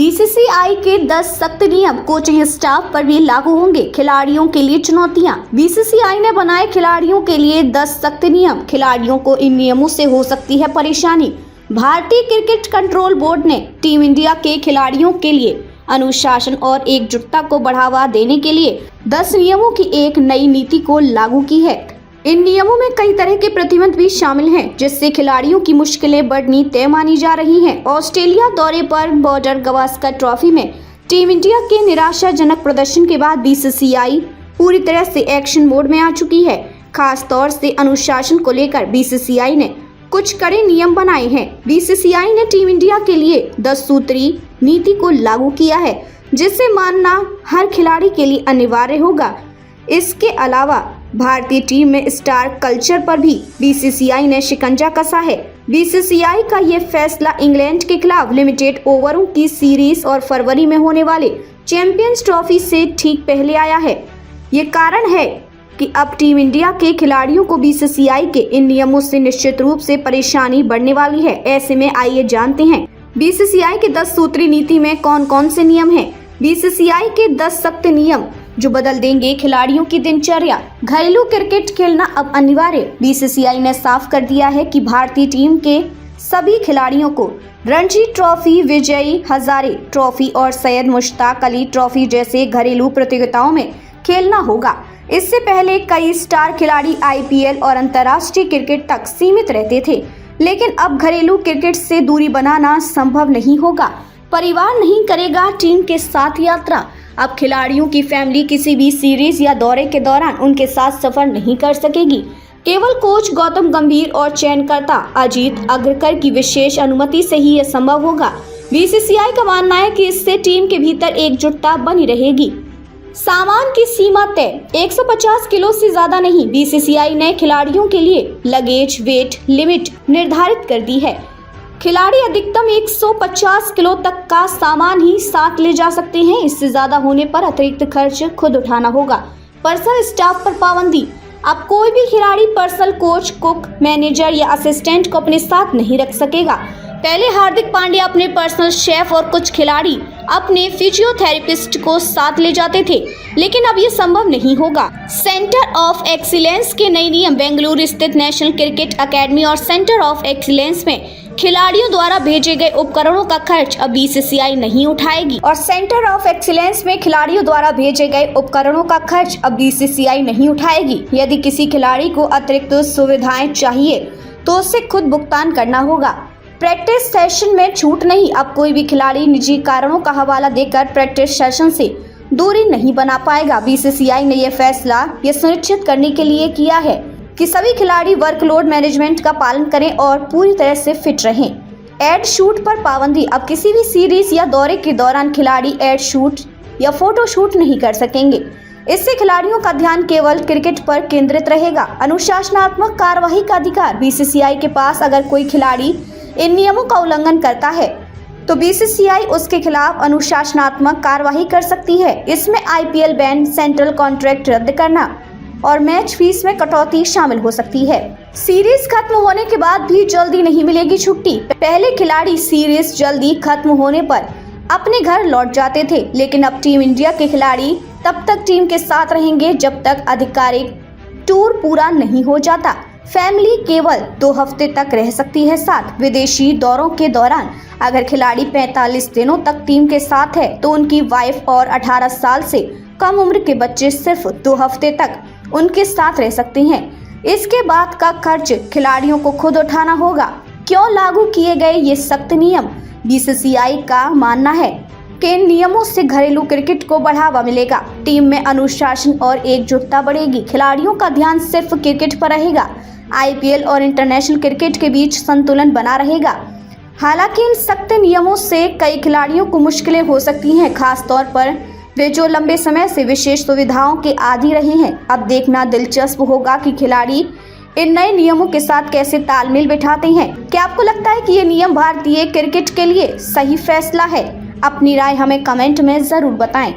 BCCI के 10 सख्त नियम कोचिंग स्टाफ पर भी लागू होंगे। खिलाड़ियों के लिए चुनौतियां। बीसीसीआई ने बनाए खिलाड़ियों के लिए 10 सख्त नियम। खिलाड़ियों को इन नियमों से हो सकती है परेशानी। भारतीय क्रिकेट कंट्रोल बोर्ड ने टीम इंडिया के खिलाड़ियों के लिए अनुशासन और एकजुटता को बढ़ावा देने के लिए 10 नियमों की एक नई नीति को लागू की है। इन नियमों में कई तरह के प्रतिबंध भी शामिल हैं, जिससे खिलाड़ियों की मुश्किलें बढ़नी तय मानी जा रही हैं। ऑस्ट्रेलिया दौरे पर बॉर्डर गावस्कर ट्रॉफी में टीम इंडिया के निराशाजनक प्रदर्शन के बाद बीसीसीआई पूरी तरह से एक्शन मोड में आ चुकी है। खास तौर से अनुशासन को लेकर बीसीसीआई ने कुछ कड़े नियम बनाए हैं। बीसीसीआई ने टीम इंडिया के लिए 10 सूत्री नीति को लागू किया है, जिसे मानना हर खिलाड़ी के लिए अनिवार्य होगा। इसके अलावा भारतीय टीम में स्टार कल्चर पर भी बीसीसीआई ने शिकंजा कसा है। बीसीसीआई का ये फैसला इंग्लैंड के खिलाफ लिमिटेड ओवरों की सीरीज और फरवरी में होने वाले चैंपियंस ट्रॉफी से ठीक पहले आया है। ये कारण है कि अब टीम इंडिया के खिलाड़ियों को बीसीसीआई के इन नियमों से निश्चित रूप से परेशानी बढ़ने वाली है। ऐसे में आइए जानते हैं बीसीसीआई के 10 सूत्री नीति में कौन कौन से नियम हैं। बीसीसीआई के 10 सख्त नियम जो बदल देंगे खिलाड़ियों की दिनचर्या। घरेलू क्रिकेट खेलना अब अनिवार्य। बीसीसीआई ने साफ कर दिया है कि भारतीय टीम के सभी खिलाड़ियों को रणजी ट्रॉफी, विजय हजारे ट्रॉफी और सैयद मुश्ताक अली ट्रॉफी जैसे घरेलू प्रतियोगिताओं में खेलना होगा। इससे पहले कई स्टार खिलाड़ी आईपीएल और अंतर्राष्ट्रीय क्रिकेट तक सीमित रहते थे, लेकिन अब घरेलू क्रिकेट से दूरी बनाना संभव नहीं होगा। परिवार नहीं करेगा टीम के साथ यात्रा। अब खिलाड़ियों की फैमिली किसी भी सीरीज या दौरे के दौरान उनके साथ सफर नहीं कर सकेगी। केवल कोच गौतम गंभीर और चयनकर्ता अजीत अग्रकर की विशेष अनुमति से ही यह संभव होगा। बीसीसीआई का मानना है कि इससे टीम के भीतर एकजुटता बनी रहेगी। सामान की सीमा तय 150 किलो से ज्यादा नहीं। बीसीसीआई ने खिलाड़ियों के लिए लगेज वेट लिमिट निर्धारित कर दी है। खिलाड़ी अधिकतम 150 किलो तक का सामान ही साथ ले जा सकते हैं। इससे ज्यादा होने पर अतिरिक्त खर्च खुद उठाना होगा। पर्सनल स्टाफ पर पाबंदी। अब कोई भी खिलाड़ी पर्सनल कोच, कुक, मैनेजर या असिस्टेंट को अपने साथ नहीं रख सकेगा। पहले हार्दिक पांड्या अपने पर्सनल शेफ और कुछ खिलाड़ी अपने फिजियोथेरेपिस्ट को साथ ले जाते थे, लेकिन अब ये संभव नहीं होगा। सेंटर ऑफ एक्सीलेंस के नए नियम। बेंगलुरु स्थित नेशनल क्रिकेट अकेडमी और सेंटर ऑफ एक्सीलेंस में खिलाड़ियों द्वारा भेजे गए उपकरणों का खर्च अब बीसीसीआई नहीं उठाएगी। और सेंटर ऑफ एक्सीलेंस में खिलाड़ियों द्वारा भेजे गए उपकरणों का खर्च अब बीसीसीआई नहीं उठाएगी। यदि किसी खिलाड़ी को अतिरिक्त सुविधाएं चाहिए तो उसे खुद भुगतान करना होगा। प्रैक्टिस सेशन में छूट नहीं। अब कोई भी खिलाड़ी निजी कारणों का हवाला देकर प्रैक्टिस सेशन से दूरी नहीं बना पाएगा। बीसीसीआई ने यह फैसला यह सुनिश्चित करने के लिए किया है कि सभी खिलाड़ी वर्कलोड मैनेजमेंट का पालन करें और पूरी तरह से फिट रहें। एड शूट पर पाबंदी। अब किसी भी सीरीज या दौरे के दौरान खिलाड़ी एड शूट या फोटो शूट नहीं कर सकेंगे। इससे खिलाड़ियों का ध्यान केवल क्रिकेट पर केंद्रित रहेगा। अनुशासनात्मक कार्यवाही का अधिकार। बीसीसीआई के पास अगर कोई खिलाड़ी इन नियमों का उल्लंघन करता है तो बीसीसीआई उसके खिलाफ अनुशासनात्मक कार्यवाही कर सकती है। इसमें आईपीएल बैन, सेंट्रल कॉन्ट्रैक्ट रद्द करना और मैच फीस में कटौती शामिल हो सकती है। सीरीज खत्म होने के बाद भी जल्दी नहीं मिलेगी छुट्टी। पहले खिलाड़ी सीरीज जल्दी खत्म होने पर अपने घर लौट जाते थे, लेकिन अब टीम इंडिया के खिलाड़ी तब तक टीम के साथ रहेंगे जब तक आधिकारिक टूर पूरा नहीं हो जाता। फैमिली केवल 2 हफ्ते तक रह सकती है साथ। विदेशी दौरों के दौरान अगर खिलाड़ी 45 दिनों तक टीम के साथ है तो उनकी वाइफ और 18 साल से कम उम्र के बच्चे सिर्फ 2 हफ्ते तक उनके साथ रह सकते हैं। इसके बाद का खर्च खिलाड़ियों को खुद उठाना होगा। क्यों लागू किए गए ये सख्त नियम? बीसीसीआई का मानना है कि इन नियमों से घरेलू क्रिकेट को बढ़ावा मिलेगा। टीम में अनुशासन और एकजुटता बढ़ेगी। खिलाड़ियों का ध्यान सिर्फ क्रिकेट पर रहेगा। आईपीएल और इंटरनेशनल क्रिकेट के बीच संतुलन बना रहेगा। हालांकि इन सख्त नियमों से कई खिलाड़ियों को मुश्किलें हो सकती हैं, खास तौर पर वे जो लंबे समय से विशेष सुविधाओं के आदी रहे हैं। अब देखना दिलचस्प होगा कि खिलाड़ी इन नए नियमों के साथ कैसे तालमेल बिठाते हैं। क्या आपको लगता है कि ये नियम भारतीय क्रिकेट के लिए सही फैसला है? अपनी राय हमें कमेंट में जरूर बताएं।